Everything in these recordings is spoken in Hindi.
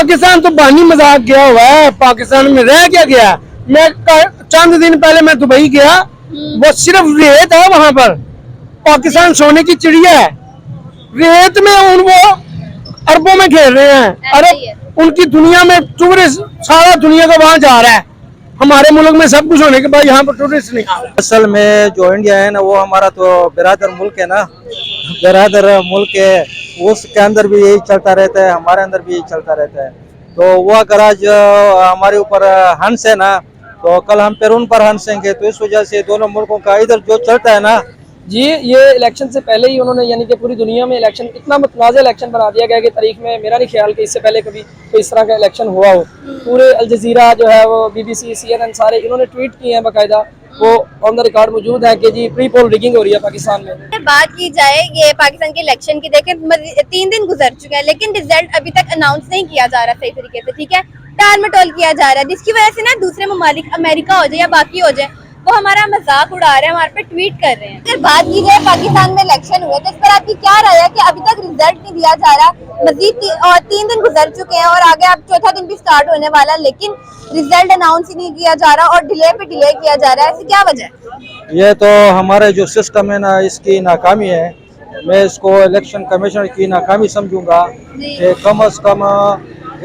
पाकिस्तान तो बानी मजाक गया हुआ है। पाकिस्तान में रह क्या गया। मैं चंद दिन पहले मैं दुबई गया, वो सिर्फ रेत है वहां पर। पाकिस्तान सोने की चिड़िया है, रेत में वो अरबों में खेल रहे हैं। अरब उनकी दुनिया में टूरिस्ट सारा दुनिया का वहां जा रहा है। हमारे मुल्क में सब कुछ होने के बाद यहाँ पर टूरिस्ट नहीं आ रहा। असल में जो इंडिया है ना, वो हमारा तो बिरादर मुल्क है ना, बिरादर मुल्क है। उसके अंदर भी यही चलता रहता है, हमारे अंदर भी यही चलता रहता है। तो वो अगर आज हमारे ऊपर हंस है ना, तो कल हम फिर उन पर हंसेंगे। तो इस वजह से दोनों मुल्कों का इधर जो चलता है ना जी, ये इलेक्शन से पहले ही उन्होंने यानी कि पूरी दुनिया में इलेक्शन इतना मुतनाज़ इलेक्शन बना दिया गया कि तारीख में मेरा नहीं ख्याल कि इससे पहले कभी कोई इस तरह का इलेक्शन हुआ हो। पूरे अल जज़ीरा जो है वो BBC CNN सारे इन्होंने ट्वीट किए हैं, बाकायदा वो ऑन द रिकॉर्ड मौजूद है कि जी प्री पोल रिगिंग हो रही है पाकिस्तान में। बात की जाए ये पाकिस्तान के इलेक्शन की, देखें 3 दिन गुजर चुके हैं लेकिन रिजल्ट अभी तक अनाउंस नहीं किया जा रहा सही तरीके से। ठीक है, टाल मटोल किया जा रहा है, जिसकी वजह से ना दूसरे ममालिक अमेरिका हो जाए या बाकी हो जाए, वो हमारा मजाक उड़ा रहे हैं, हमारे पे ट्वीट कर रहे हैं। अगर बात की जाए पाकिस्तान में इलेक्शन हुए तो इस पर आपकी क्या राय है कि अभी तक रिजल्ट नहीं दिया जा रहा, मजीद और 3 दिन गुजर चुके हैं और आगे अब चौथा दिन भी स्टार्ट होने वाला, लेकिन रिजल्ट अनाउंस ही नहीं किया जा रहा और डिले पे डिले किया जा रहा है, ऐसी क्या वजह है? ये तो हमारे जो सिस्टम है ना, इसकी नाकामी है। मैं इसको इलेक्शन कमीशन की नाकामी समझूंगा कि कम से कम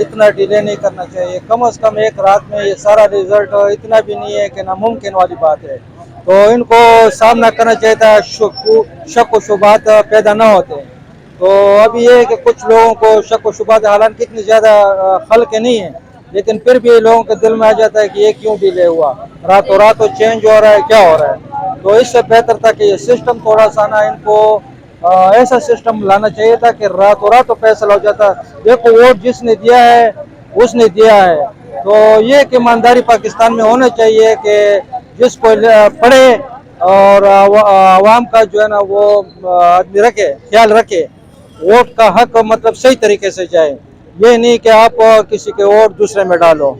इतना डिले नहीं करना चाहिए। कम से कम एक रात में ये सारा रिजल्ट इतना भी नहीं है कि नामुमकिन वाली बात है। तो इनको सामना करना चाहिए था, शक व शुबात पैदा ना होते। तो अभी ये है कि कुछ लोगों को शक व शुबात हालांकि इतनी ज़्यादा खल के नहीं है, लेकिन फिर भी लोगों के दिल में आ जाता है कि ये क्यों डिले हुआ, रातों रात चेंज हो रहा है, क्या हो रहा है। तो इससे बेहतर था कि ये सिस्टम थोड़ा सा ना, इनको ऐसा सिस्टम लाना चाहिए था कि रातों रात तो फैसला हो जाता। देखो, वोट जिसने दिया है उसने दिया है। तो ये कि ईमानदारी पाकिस्तान में होना चाहिए कि जिसको पढ़े और आवाम का जो है ना वो आदमी रखे, ख्याल रखे, वोट का हक मतलब सही तरीके से जाए। ये नहीं कि आप किसी के वोट दूसरे में डालो।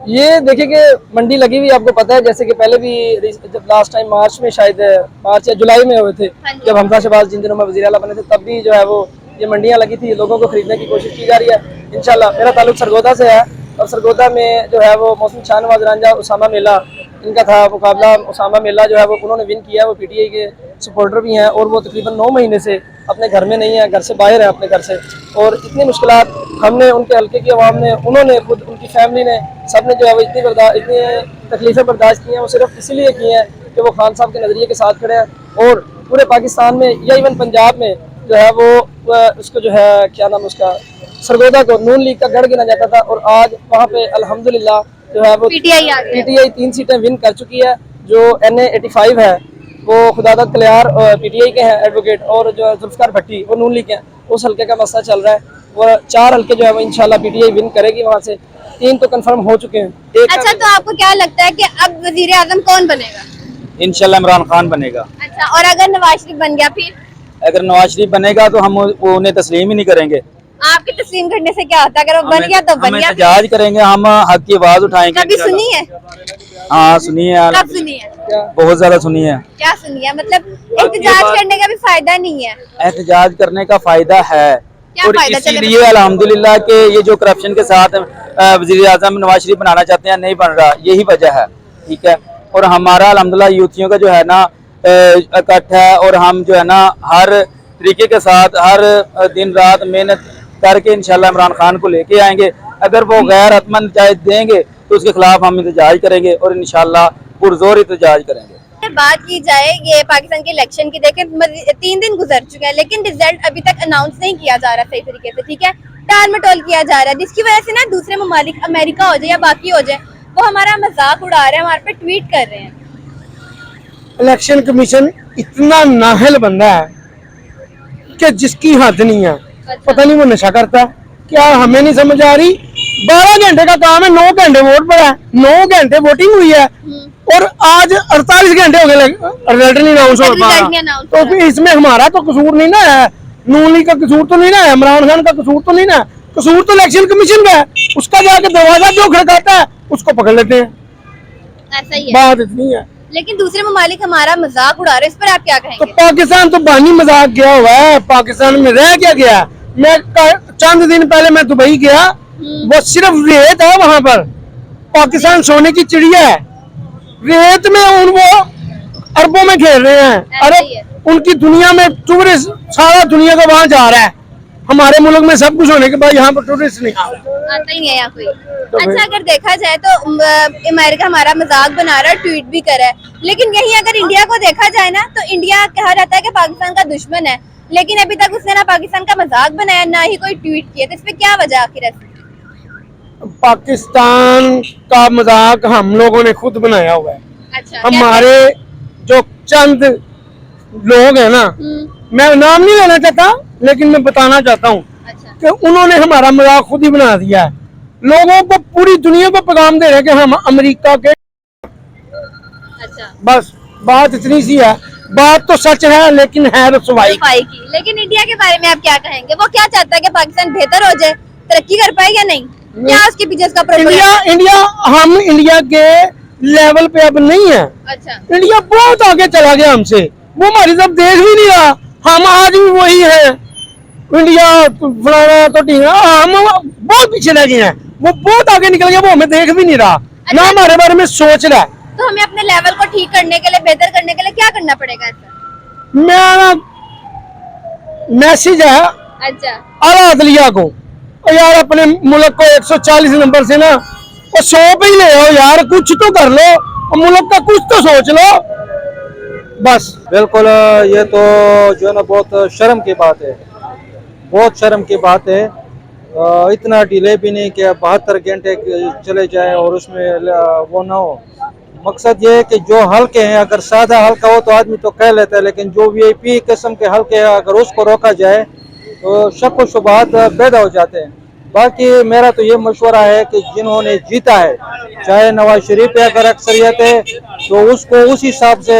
ये देखिए कि मंडी लगी हुई, आपको पता है, जैसे कि पहले भी जब लास्ट टाइम मार्च में, शायद मार्च या जुलाई में हुए थे, जब हमजा शहबाज जिन दिनों में वज़ीर आला बने थे, तब भी जो है वो ये मंडियां लगी थी, लोगों को खरीदने की कोशिश की जा रही है। इंशाल्लाह मेरा ताल्लुक सरगोदा से है और सरगोदा में जो है वो मौसम शाहनवाज रांझा उसामा मेला इनका था मुकाबला। उसामा मेला जो है वो उन्होंने विन किया, वो PTI के सपोर्टर भी हैं और वो तकरीबन 9 महीने से अपने घर में नहीं है, घर से बाहर है अपने घर से। और इतनी मुश्किलात हमने उनके हल्के की आवाम ने, उन्होंने खुद, उनकी फैमिली ने, सब ने जो है वो इतनी तकलीफें बर्दाश्त की हैं, वो सिर्फ इसीलिए की हैं कि वो खान साहब के नज़रिए के साथ खड़े हैं। और पूरे पाकिस्तान में या इवन पंजाब में जो है वो उसको जो है क्या नाम उसका, सरगोदा को नून लीग का गढ़ गिना जाता था और आज वहाँ पे अल्हम्दुलिल्लाह जो है वो PTI 3 सीटें विन कर चुकी है। जो NA 85 है वो खुदादत कलियार PTI के हैं एडवोकेट, और जो जुल्फकार भट्टी वो नून लीग के हैं। उस हल्के का मसला चल रहा है, वो 4 हल्के जो है वो इंशाल्लाह PTI विन करेगी, वहाँ से 3 तो कंफर्म हो चुके हैं। अच्छा, तो आपको क्या लगता है कि अब वजीर आजम कौन बनेगा? इंशाल्लाह इमरान खान बनेगा। अच्छा, और अगर नवाज शरीफ बन गया फिर? अगर नवाज शरीफ बनेगा तो हम उन्हें तस्लीम ही नहीं करेंगे। आपके तस्लीम करने से क्या होता है? अगर वो बन गया तो बन गया, एहतजाज करेंगे, हम हक की आवाज उठाएंगे। कभी सुनी है? हाँ सुनी है, कब सुनी है? बहुत ज्यादा सुनी है। क्या सुनी है? मतलब एहतजाज करने का भी फायदा नहीं है? एहतजाज करने का फायदा है, और इसीलिए अल्हम्दुलिल्लाह के ये जो करप्शन के साथ वजीर आजम नवाज शरीफ बनाना चाहते हैं, नहीं बन रहा, यही वजह है। ठीक है, और हमारा अल्हम्दुलिल्लाह यूथियों का जो है ना इकट्ठा है, और हम जो है ना हर तरीके के साथ हर दिन रात मेहनत करके इंशाल्लाह इमरान खान को लेके आएंगे। अगर वो गैर हतमंद चाहे देंगे तो उसके खिलाफ हम एहतजाज करेंगे और इंशाल्लाह पुरजोर एहतजाज करेंगे। बात की जाए ये पाकिस्तान के इलेक्शन की, देखें 3 दिन गुजर चुके हैं लेकिन रिजल्ट अभी तक अनाउंस नहीं किया जा रहा सही तरीके से। ठीक है, टाल मटोल किया जा रहा है, जिसकी वजह से ना दूसरे ममालिक अमेरिका हो जाए या बाकी हो जाए, वो हमारा मजाक उड़ा रहे हैं, हमारे पे ट्वीट कर रहे हैं। इलेक्शन कमीशन इतना नाहल बंदा है कि जिसकी हद नहीं है। पता नहीं वो नशा करता है क्या, हमें नहीं समझ आ रही। 12 घंटे का काम है, 9 घंटे वोट पड़ा है, 9 घंटे वोटिंग हुई है और आज 48 घंटे हो गए रिजल्ट नहीं अनाउंस हो पाया। तो फिर इसमें हमारा तो कसूर नहीं ना है, नून लीग का कसूर तो नहीं ना है, इमरान खान का कसूर तो नहीं ना, कसूर तो इलेक्शन कमीशन का है। उसका जाके दरवाजा जो खड़काता है उसको पकड़ लेते हैं, ऐसा ही है। बात इतनी है। लेकिन दूसरे ममालिक हमारा मजाक उड़ा रहे हैं, इस पर आप क्या कहेंगे? तो पाकिस्तान तो बानी मजाक गया हुआ है। पाकिस्तान में रह क्या गया। मैं चंद दिन पहले मैं दुबई गया, वो सिर्फ रेत है वहां पर। पाकिस्तान सोने की चिड़िया है, रेत में उन वो अरबों में खेल रहे हैं। ऐसा अरे ही है। उनकी दुनिया में टूरिस्ट, सारा दुनिया का वहां जा रहा है। हमारे मुल्क में सब कुछ होने के बाद यहाँ पर टूरिस्ट नहीं आ रहा। आता ही नहीं है यहाँ कोई। अच्छा, अगर देखा जाए तो अमेरिका हमारा मजाक बना रहा है, ट्वीट भी कर रहा है, लेकिन यहीं अगर इंडिया को देखा जाए ना, तो इंडिया कहा जाता है कि पाकिस्तान का दुश्मन है, लेकिन अभी तक उसने ना पाकिस्तान का मजाक बनाया, ना ही कोई ट्वीट किया। तो इस पे क्या वजह आखिर है? पाकिस्तान का मजाक हम लोगों ने खुद बनाया हुआ है। अच्छा, हमारे जो चंद लोग हैं ना, मैं नाम नहीं लेना चाहता, लेकिन मैं बताना चाहता हूँ अच्छा, कि उन्होंने हमारा मजाक खुद ही बना दिया है। लोगों को, पूरी दुनिया को पैगाम दे रहे हैं कि हम अमेरिका के। अच्छा, बस बात इतनी सी है। बात तो सच है, लेकिन है रसवाई। सफाई की। लेकिन इंडिया के बारे में आप क्या कहेंगे? वो क्या चाहता है कि पाकिस्तान बेहतर हो जाए, तरक्की कर पाए या नहीं? क्या उसके पीछे उसका इंडिया हम इंडिया के लेवल पे अब नहीं है। अच्छा, इंडिया बहुत आगे चला गया हमसे, वो हमारी तरफ देख भी नहीं रहा। हम आज भी वही है, इंडिया फलाना तो ठीक है, हम बहुत पीछे रह गए हैं। वो बहुत आगे निकल गया, वो हमें देख भी नहीं रहा, ना हमारे बारे में सोच रहा है। तो हमें अपने लेवल को ठीक करने के लिए, बेहतर करने के लिए क्या करना पड़ेगा ऐसा? मेरा मैसेज है अच्छा, आला अदलिया को, और यार अपने मुल्क को 140 नंबर से ना वो 100 पे ही ले आओ यार, कुछ तो कर लो, और मुल्क का कुछ तो सोच लो बस। बिल्कुल, ये तो जो है ना बहुत शर्म की बात है, बहुत शर्म की बात है। इतना डिले भी नहीं कि 72 घंटे चले जाए और उसमें वो ना हो। मकसद ये है कि जो हल्के हैं, अगर सादा हल्का हो तो आदमी तो कह लेता है, लेकिन जो वीआईपी किस्म के हल्के हैं, अगर उसको रोका जाए तो शक व शुबहात पैदा हो जाते हैं। बाकी मेरा तो ये मशवरा है कि जिन्होंने जीता है, चाहे नवाज शरीफ पे अगर अक्सरियत है तो उसको उस हिसाब से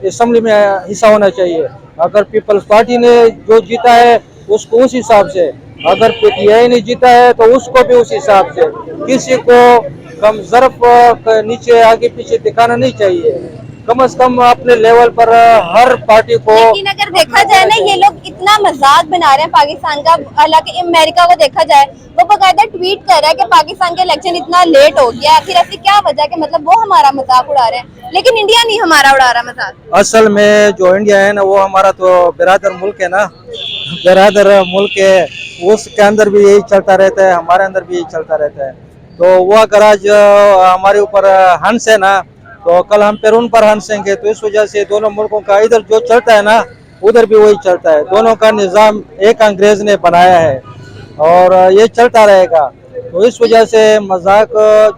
असम्बली में हिस्सा होना चाहिए। अगर पीपल्स पार्टी ने जो जीता है उसको उस हिसाब से, अगर पीटीआई ने जीता है तो उसको भी उस हिसाब से। किसी को कम ज़रफ नीचे आगे पीछे दिखाना नहीं चाहिए, कम से कम अपने लेवल पर हर पार्टी को। लेकिन अगर देखा जाए ना, ये लोग इतना मजाक बना रहे हैं पाकिस्तान का, हालांकि अमेरिका को देखा जाए वो बकायदा ट्वीट कर रहा है कि पाकिस्तान के इलेक्शन इतना लेट हो गया। आखिर ऐसी क्या वजह कि मतलब वो हमारा मजाक उड़ा रहे हैं, लेकिन इंडिया नहीं हमारा उड़ा रहा मजाक। असल में जो इंडिया है ना, वो हमारा तो बिरादर मुल्क है ना, बिरादर मुल्क है, उसके अंदर भी यही चलता रहता है, हमारे अंदर भी यही चलता रहता है। तो वो अगर आज हमारे ऊपर हंस है ना, तो कल हम फिर उन पर हंसेंगे। तो इस वजह से दोनों मुल्कों का इधर जो चलता है ना, उधर भी वही चलता है। दोनों का निज़ाम एक अंग्रेज ने बनाया है और ये चलता रहेगा। तो इस वजह से मजाक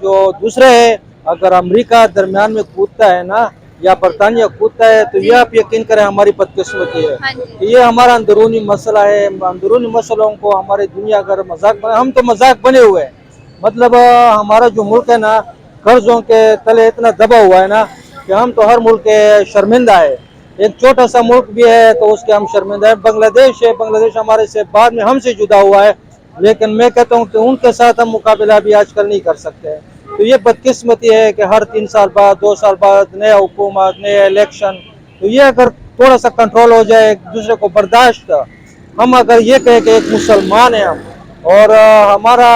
जो दूसरे है, अगर अमेरिका दरमियान में कूदता है ना, या बरतानिया कूदता है, तो ये आप यकीन करें हमारी बदकिस्मती है। हाँ जी। ये हमारा अंदरूनी मसला है। अंदरूनी मसलों को हमारी दुनिया अगर मजाक बने, हम तो मजाक बने हुए हैं। मतलब हमारा जो मुल्क है ना, कर्जों के तले इतना दबा हुआ है ना कि हम तो हर मुल्क के शर्मिंदा है। एक छोटा सा मुल्क भी है तो उसके हम शर्मिंदा है। बांग्लादेश है, बांग्लादेश हमारे से बाद में हमसे जुदा हुआ है, लेकिन मैं कहता हूँ कि उनके साथ हम मुकाबला भी आजकल नहीं कर सकते। तो ये बदकिस्मती है कि हर 3 साल बाद, 2 साल बाद नया हुकूमत, नया इलेक्शन। तो ये अगर थोड़ा सा कंट्रोल हो जाए, एक दूसरे को बर्दाश्त, हम अगर ये कहें कि एक मुसलमान है हम, और हमारा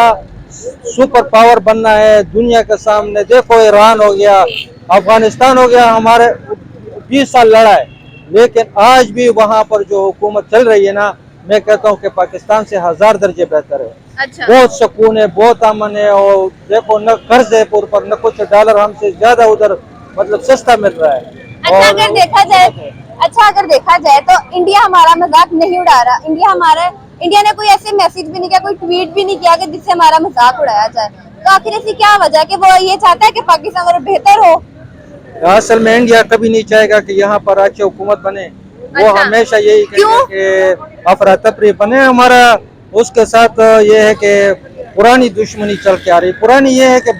सुपर पावर बनना है दुनिया के सामने। देखो ईरान हो गया, अफगानिस्तान हो गया, हमारे 20 साल लड़ा है, लेकिन आज भी वहाँ पर जो हुकूमत चल रही है ना, मैं कहता हूँ कि पाकिस्तान से 1000 दर्जे बेहतर है। अच्छा, बहुत सुकून है, बहुत अमन है, और देखो न कर्ज है पूर्व पर, न कुछ डॉलर हमसे ज्यादा उधर मतलब सस्ता मिल रहा है। अच्छा अगर देखा जाए तो इंडिया हमारा मजाक नहीं उड़ा रहा। इंडिया ने कोई ऐसे मैसेज भी नहीं किया, कोई ट्वीट भी नहीं किया कि जिससे हमारा मजाक उड़ाया जाए। तो आखिर ऐसी क्या वजह कि वो ये चाहता है कि पाकिस्तान और बेहतर हो? असल में इंडिया कभी नहीं चाहेगा कि यहाँ पर अच्छी हुकूमत बने। वो अच्छा। हमेशा यही कहेगा कि अफरा तफरी बने। हमारा उसके साथ ये है कि पुरानी दुश्मनी चल के आ रही। पुरानी ये है कि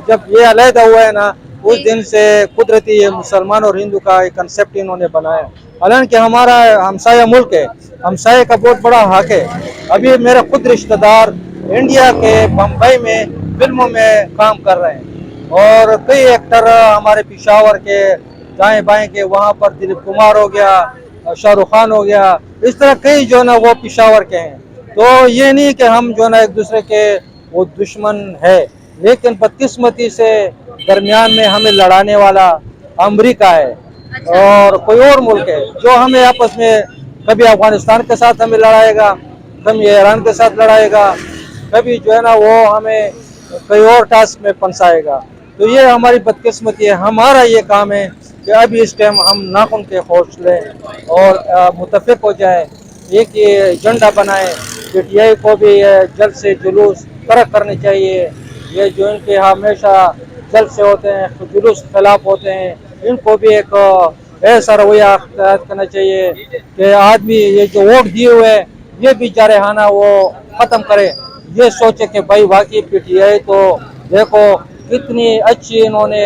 जब ये अलहदा हुआ है ना, उस दिन से कुदरती ये मुसलमान और हिंदू का एक कंसेप्ट इन्होंने बनाया। हालांकि हमारा हमसाया मुल्क है, हमसाये का बहुत बड़ा हक है। अभी मेरा खुद रिश्तेदार इंडिया के बम्बई में फिल्मों में काम कर रहे हैं, और कई एक्टर हमारे पिशावर के, दाएं बाएं के, वहाँ पर दिलीप कुमार हो गया, शाहरुख खान हो गया, इस तरह कई जो ना वो पिशावर के हैं। तो ये नहीं कि हम जो ना एक दूसरे के वो दुश्मन है, लेकिन बदकिस्मती से दरमियान में हमें लड़ाने वाला अमेरिका है और कोई और मुल्क है जो हमें आपस में कभी अफगानिस्तान के साथ हमें लड़ाएगा, कभी ईरान के साथ लड़ाएगा, कभी जो है ना वो हमें कोई और टास्क में फंसाएगा। तो ये हमारी बदकिस्मती है। हमारा ये काम है कि अभी इस टाइम हम नाखून के होश लें और मुतफिक हो जाए, एक ये एजेंडा बनाए। पीटीआई को भी जल्द से जुलूस तरक करने चाहिए। ये जो इनके हमेशा जल्द से होते हैं जुलूस खिलाफ होते हैं, इनको भी एक ऐसा रवैया अख्तियार करना चाहिए कि आदमी ये जो वोट दिए हुए हैं ये भी जारहाना वो ख़त्म करे। ये सोचे कि भाई वाकई पीटीआई तो देखो कितनी अच्छी इन्होंने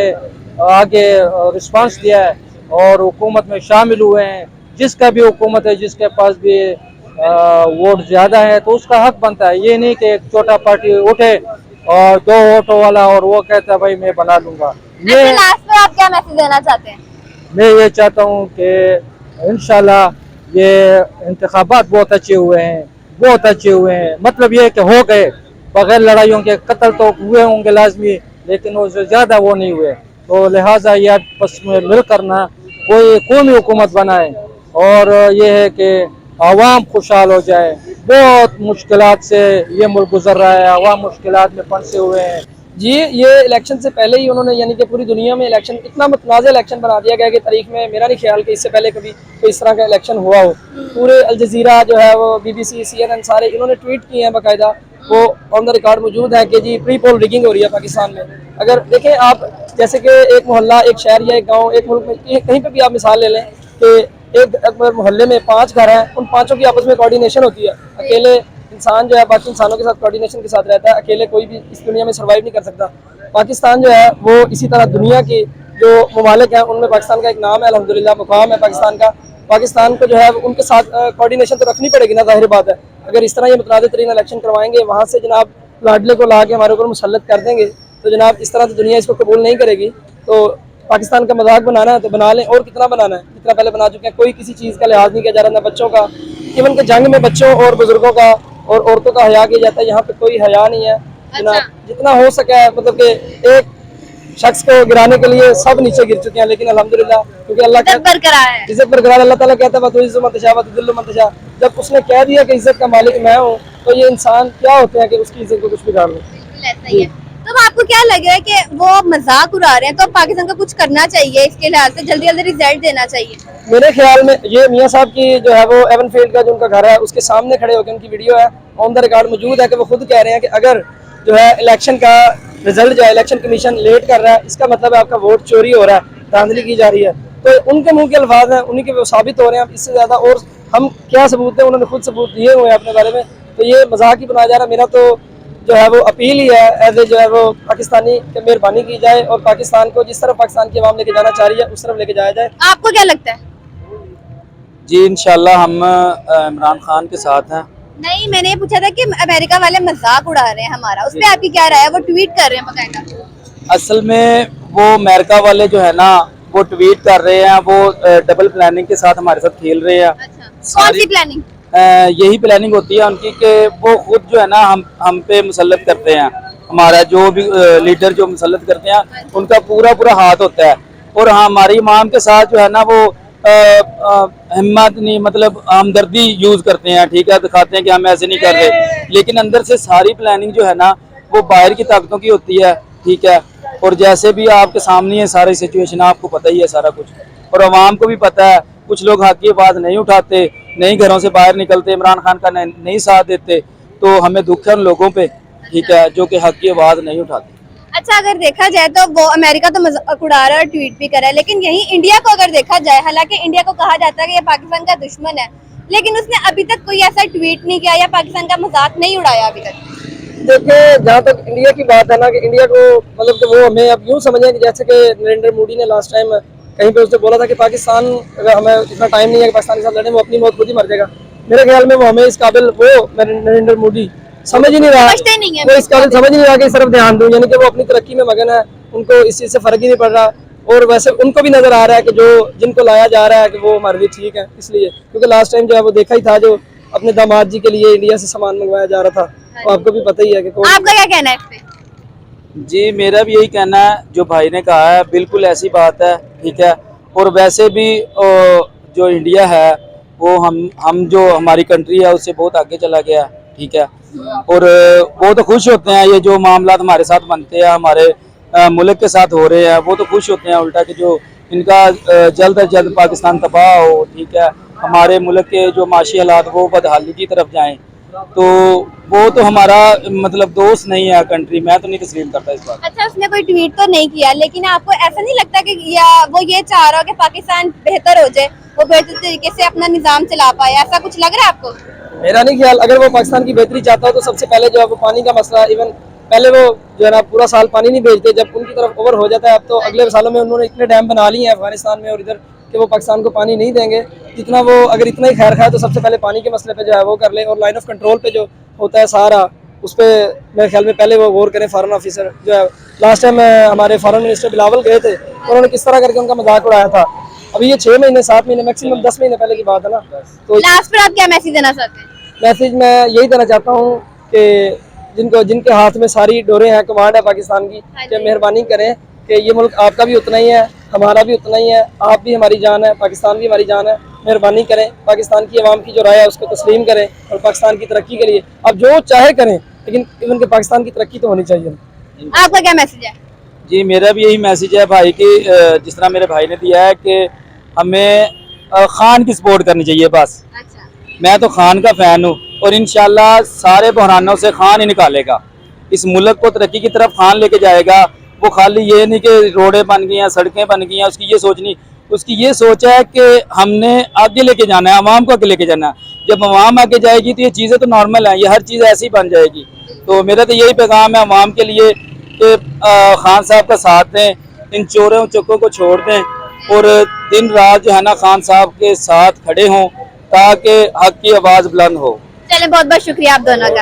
आगे रिस्पांस दिया है और हुकूमत में शामिल हुए हैं। जिसका भी हुकूमत है, जिसके पास भी वोट ज़्यादा है तो उसका हक बनता है। ये नहीं कि एक छोटा पार्टी उठे और 2 वोटों वाला और वो कहता है भाई मैं बना लूँगा। ये लास्ट में आप क्या मैसेज देना चाहते हैं? मैं ये चाहता हूँ कि इंशाल्लाह ये इंतखाबात बहुत अच्छे हुए हैं, बहुत अच्छे हुए हैं। मतलब ये कि हो गए बगैर लड़ाइयों के, कत्ल तो हुए होंगे लाजमी, लेकिन उससे ज़्यादा वो नहीं हुए। तो लिहाजा ये आपस में मिल करना कोई कौमी हुकूमत बनाए और ये है कि आवाम खुशहाल हो जाए। बहुत मुश्किलात से ये मुल्क गुजर रहा है, आवाम मुश्किलात में फंसे हुए हैं। जी, ये इलेक्शन से पहले ही उन्होंने यानी कि पूरी दुनिया में इलेक्शन इतना मुतनाज़ इलेक्शन बना दिया गया कि तारीख में मेरा नहीं ख्याल कि इससे पहले कभी कोई इस तरह का इलेक्शन हुआ हो। पूरे अल जज़ीरा जो है वो BBC, CNN सारे इन्होंने ट्वीट किए हैं बाकायदा, वो ऑन द रिकॉर्ड मौजूद है कि जी प्री पोल रिगिंग हो रही है पाकिस्तान में। अगर देखें आप, जैसे कि एक मोहल्ला, एक शहर या एक गाँव, एक मुल्क में कहीं पर भी आप मिसाल ले लें कि एक मोहल्ले में 5 घर हैं, उन 5 की आपस में कोऑर्डिनेशन होती है। अकेले इंसान जो है बाकी इंसानों के साथ कोऑर्डिनेशन के साथ रहता है, अकेले कोई भी इस दुनिया में सर्वाइव नहीं कर सकता। पाकिस्तान जो है वो इसी तरह दुनिया के जो ममालिक हैं उनमें पाकिस्तान का एक नाम है, अल्हम्दुलिल्लाह मुकाम है पाकिस्तान का। पाकिस्तान को जो है उनके साथ कोऑर्डिनेशन तो रखनी पड़ेगी ना, ज़ाहिर बात है। अगर इस तरह ये मुतनाज़ तरीन इलेक्शन करवाएंगे, वहाँ से जनाब लाडले को ला के हमारे ऊपर मुसल्लत कर देंगे, तो जनाब इस तरह तो दुनिया इसको कबूल नहीं करेगी। तो पाकिस्तान का मजाक बनाना है तो बना लें, और कितना बनाना है, जितना पहले बना चुके हैं। कोई किसी चीज़ का लिहाज नहीं किया जा रहा, ना बच्चों का, इवन के जंग में बच्चों और बुजुर्गों का और औरतों का हया किया जाता है। यहाँ पे कोई हया नहीं है जनाब। जितना हो सका है, मतलब कि एक शख्स को गिराने के लिए सब नीचे गिर चुके हैं, लेकिन अल्हम्दुलिल्लाह क्योंकि अल्लाह का बरकरार है, इज्जत बरकरार। अल्लाह ताला कहता है वतुइज़्ज़ु मन तशा वतुज़िल्लु मन तशा। जब उसने कह दिया कि इज्जत का मालिक मैं हूँ, तो ये इंसान क्या होते हैं कि उसकी इज्जत को कुछ बिगाड़ ले। ऐसा ही है। तो आपको क्या लग रहा है कि वो मजाक उड़ा रहे हैं, तो पाकिस्तान को कुछ करना चाहिए इसके लिहाज से, जल्दी जल्दी रिजल्ट देना चाहिए? मेरे ख्याल में ये मियाँ साहब की जो है वो एवनफील्ड का जो उनका घर है उसके सामने खड़े होकर उनकी वीडियो है, ऑन द रिकॉर्ड मौजूद है कि वो खुद कह रहे हैं कि अगर जो है इलेक्शन का रिजल्ट जो है इलेक्शन कमीशन लेट कर रहा है, इसका मतलब है आपका वोट चोरी हो रहा है, धांधली की जा रही है। तो उनके मुंह के अल्फाज हैं, उन्हीं के वो साबित हो रहे हैं। अब इससे ज़्यादा और हम क्या सबूत दें, उन्होंने खुद सबूत दिए हुए हैं अपने बारे में। तो ये मजाक ही बनाया जा रहा है। मेरा तो जो है वो अपील ही है एज ए जो है वो पाकिस्तानी की मेहरबानी की जाए और पाकिस्तान को जिस तरफ पाकिस्तान की आवाम लेके जाना चाह रही है उस तरफ लेके जाया जाए। आपको क्या लगता है? जी इंशाल्लाह हम इमरान खान के साथ हैं। नहीं, मैंने ये पूछा था कि अमेरिका वाले मजाक उड़ा रहे हैं हमारा, उस पर आपकी क्या राय है? वो ट्वीट कर रहे हैं बकायदा। असल में वो अमेरिका वाले जो है ना वो ट्वीट कर रहे हैं, वो डबल प्लानिंग के साथ हमारे साथ खेल रहे हैं। अच्छा, कौन सी प्लानिंग? यही प्लानिंग होती है उनकी कि वो खुद जो है ना हम पे मुसल्लत करते हैं। हमारा जो भी लीडर जो मुसल्लत करते हैं उनका पूरा पूरा हाथ होता है, और हमारी इमाम के साथ जो है ना वो हिम्मत नहीं, मतलब हमदर्दी यूज करते हैं, ठीक है, दिखाते हैं कि हम ऐसे नहीं कर रहे, लेकिन अंदर से सारी प्लानिंग जो है ना वो बाहर की ताकतों की होती है, ठीक है। और जैसे भी आपके सामने है सारी सिचुएशन, आपको पता ही है सारा कुछ, और अवाम को भी पता है। कुछ लोग हक की आवाज़ नहीं उठाते, नहीं घरों से बाहर निकलते, इमरान खान का नहीं साथ देते, तो हमें दुख है उन लोगों पे, ठीक है, जो कि हक की आवाज़ नहीं उठाते। अच्छा, अगर देखा जाए तो वो अमेरिका तो मजाक उड़ा रहा है और ट्वीट भी कर रहा है, लेकिन यही इंडिया को अगर देखा जाए, हालांकि इंडिया को कहा जाता है कि ये पाकिस्तान का दुश्मन है, लेकिन उसने अभी तक कोई ऐसा ट्वीट नहीं किया या पाकिस्तान का मजाक नहीं उड़ाया अभी तक। देखिए, जहाँ तक इंडिया की बात है ना, कि इंडिया को मतलब कि वो हमें अब यूँ समझें कि जैसे कि नरेंद्र मोदी ने लास्ट टाइम कहीं पे उसने बोला था कि पाकिस्तान, अगर हमें इतना टाइम नहीं है कि पाकिस्तान के साथ लड़े, वो अपनी मौत खुद ही मर जाएगा। मेरे ख्याल में वो हमें इस काबिल, वो नरेंद्र मोदी समझ ही नहीं रहा, वो इस काबिल समझ नहीं रहा कि इस तरफ ध्यान दूं, यानी कि वो अपनी तरक्की में मगन है, उनको इस चीज़ से फर्क ही नहीं पड़ रहा। और वैसे उनको भी नजर आ रहा है कि जो जिनको लाया जा रहा है कि वो हमारे लिए ठीक है, इसलिए क्योंकि लास्ट टाइम जो है वो देखा ही था, जो अपने दामाद जी के लिए इंडिया से सामान मंगवाया जा रहा था, तो आपको भी पता ही है कि कौन। आपका क्या कहना है इस पे? जी मेरा भी यही कहना है, जो भाई ने कहा है बिल्कुल ऐसी बात है, ठीक है। और वैसे भी जो इंडिया है वो हम जो हमारी कंट्री है उससे बहुत आगे चला गया, ठीक है। और बहुत खुश होते हैं ये जो मामला हमारे साथ बनते हैं, हमारे मुल्क के साथ हो रहे हैं, वो तो खुश होते हैं उल्टा कि जो इनका जल्द अज जल्द पाकिस्तान तबाह हो, ठीक है। हमारे मुल्क के जो माशी हालात वो बदहाली की तरफ जाएं, तो वो तो हमारा मतलब दोस्त नहीं है कंट्री, मैं तो नहीं तस्लीम करता इस बात। अच्छा, उसने कोई ट्वीट तो नहीं किया, लेकिन आपको ऐसा नहीं लगता कि या वो ये चाह रहा हो कि पाकिस्तान बेहतर हो जाए, वो बेहतर तरीके से अपना निजाम चला पाए, ऐसा कुछ लग रहा है आपको? मेरा नहीं ख्याल, अगर वो पाकिस्तान की बेहतरी चाहता हो तो सबसे पहले जो है वो पानी का मसला, इवन पहले वो जो है ना पूरा साल पानी नहीं भेजते, जब उनकी तरफ ओवर हो जाता है। अब तो अगले सालों में उन्होंने इतने डैम बना लिए हैं अफगानिस्तान में और इधर कि वो पाकिस्तान को पानी नहीं देंगे जितना वो, अगर इतना ही खैर खाए तो सबसे पहले पानी के मसले पे जो है वो कर ले, और लाइन ऑफ कंट्रोल पे जो होता है सारा, उस पर मेरे ख्याल में पहले वो गौर करें। फॉरेन ऑफिसर जो है, लास्ट टाइम हमारे फॉरेन मिनिस्टर बिलावल गए थे, उन्होंने किस तरह करके उनका मजाक उड़ाया था। अभी ये 6 महीने 7 महीने मैक्सिमम 10 महीने पहले की बात है ना। तो लास्ट पर आप क्या मैसेज देना चाहते हैं? मैसेज मैं यही देना चाहता हूँ कि जिनके हाथ में सारी डोरें हैं, कमांड है पाकिस्तान की, कि मेहरबानी करें कि ये मुल्क आपका भी उतना ही है, हमारा भी उतना ही है, आप भी हमारी जान है, पाकिस्तान भी हमारी जान है। मेहरबानी करें, पाकिस्तान की आवाम की जो राय है उसको तस्लीम करें और पाकिस्तान की तरक्की के लिए अब जो चाहे करें, लेकिन इवन के पाकिस्तान की तरक्की तो होनी चाहिए। आपका क्या मैसेज है? जी मेरा भी यही मैसेज है भाई की, जिस तरह मेरे भाई ने दिया है कि हमें खान की सपोर्ट करनी चाहिए बस। अच्छा, मैं तो खान का फ़ैन हूँ और इंशाल्लाह सारे बहरानों से खान ही निकालेगा, इस मुल्क को तरक्की की तरफ खान लेके जाएगा। वो खाली ये नहीं कि रोडें बन गई हैं, सड़कें बन गई हैं, उसकी ये सोच नहीं, उसकी ये सोच है कि हमने आगे लेके जाना है, आवाम को आगे लेके जाना है। जब आवाम आगे जाएगी तो ये चीज़ें तो नॉर्मल हैं, ये हर चीज़ ऐसी ही बन जाएगी। तो मेरा तो यही पैगाम है आवाम के लिए कि खान साहब का साथ दें, इन चोरों चक्कों को छोड़ दें और दिन रात जो है ना खान साहब के साथ खड़े हों ताकि हक की आवाज़ बुलंद हो। चले, बहुत बहुत शुक्रिया आप दोनों का।